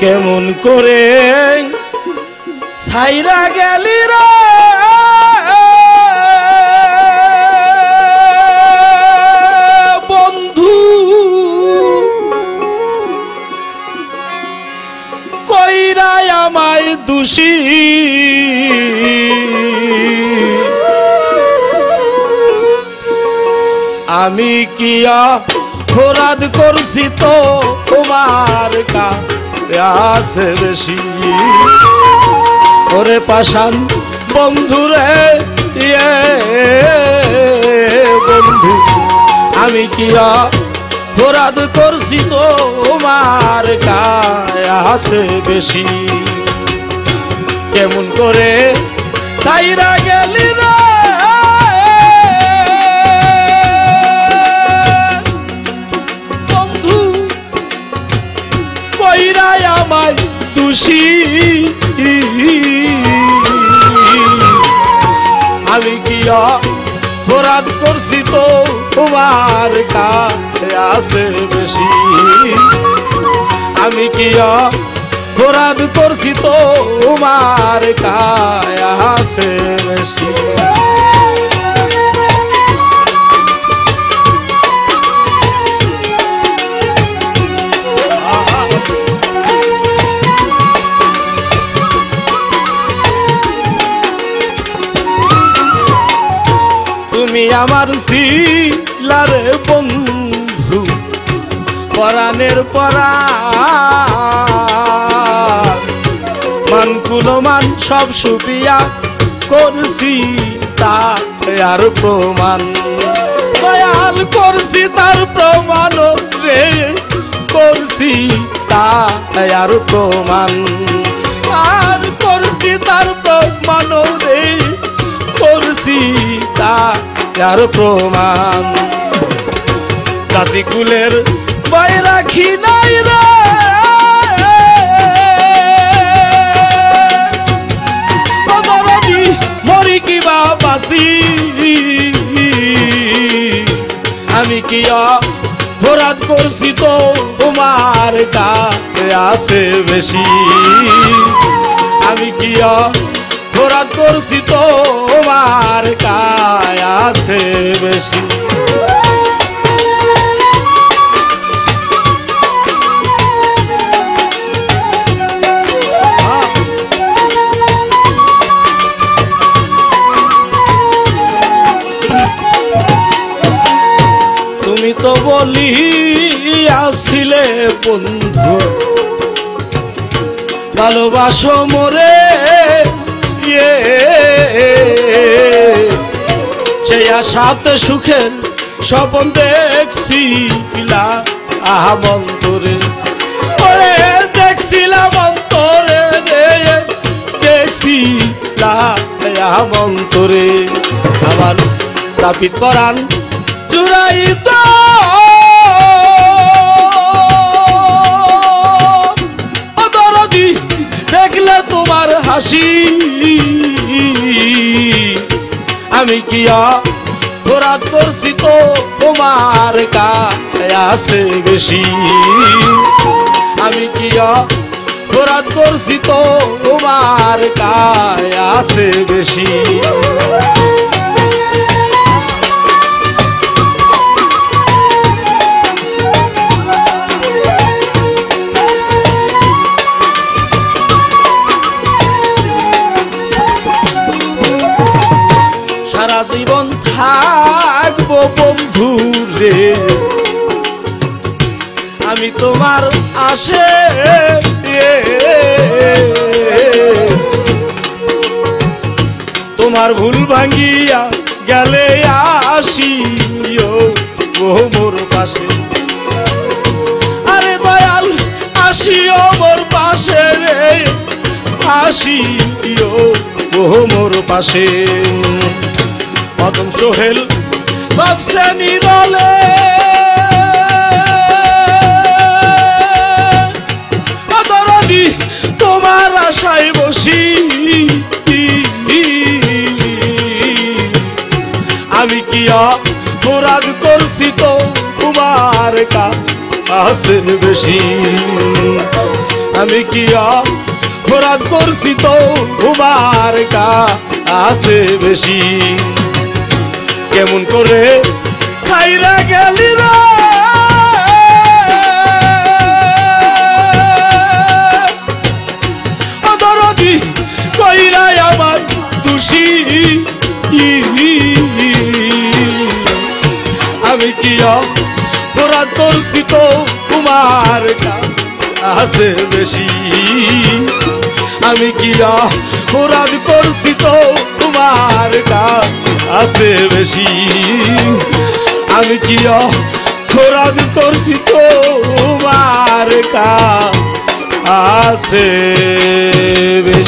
কেমন করে ছাইরা গেলি রে বন্ধু, কইরা আমায় দোষী আমি কি অপরাধ করছি তো তোমার কাছে বেশি? ওরে পাষাণ বন্ধু রে বন্ধু, আমি কি অপরাধ করছি তো তোমার কাছে বেশি? কেমন করে ছাইরা গেলি রে বন্ধু, কইরা আমায় দোষী আমি কি অপরাধ করছি তো তোমার কাছে বেশি? আমি কি অপরাধ করছি তো তোমার কাছে বেশি? তুমি আমার ছিলারে বন্ধু, পরাণের পরাণ, মানকুলমান সব সুবিয়া করছি তার প্রমাণ, দয়াল করছি তার প্রমাণ রে, করছি তার প্রমাণ, আর করছি তার প্রমাণ রে, করছি তার প্রমাণ। জাতিকুলের ভয় রাখি নাই রে মরি কি বা বাসি? আমি কি অপরাধ করছি তো তোমার কাছে বেশি? আমি কি অপরাধ করছি তো তোমার কাছে বেশি? তুমি তো বলি আসছিলে বন্ধু, ভালোবাসো মোরে সেই আশাতে সুখের স্বপ্ন দেখছিলাম অন্তরে, দেখছিলাম অন্তরে, দেখছিলাম অন্তরে। আমার তাপিত পরাণ চুরাইত দরদি দেখলে তোমার হাসি, আমি কি অপরাধ করছি তো তোমার কাছে বেশি? আমি কি অপরাধ করছি তো তোমার কাছে বেশি? সারা জীবন থাকবো বন্ধু রে আমি তোমার আশে, তোমার ভুল ভাঙ্গিয়া গেলে আসিও মোর পাশে। আরে দয়াল আসিও মোর পাশে রে, আসিও মোর পাশে। মদন সোহেল ভাবছে নিরলে দরদি তোমার আশায় বসি, আমি কি অপরাধ করছি তো তোমার কাছে বেশি? আমি কি অপরাধ করছি তো তোমার কাছে বেশি কেমন করে ছাইরা গেলি রে দরদি কইরা আমার দোষী আমি কি অপরাধ করছি তো তোমার কাছে বেশি আমি কি অপরাধ করছি তো তোমার কাছে বেশি আমি কি অপরাধ করছি তো তোমার কাছে বেশি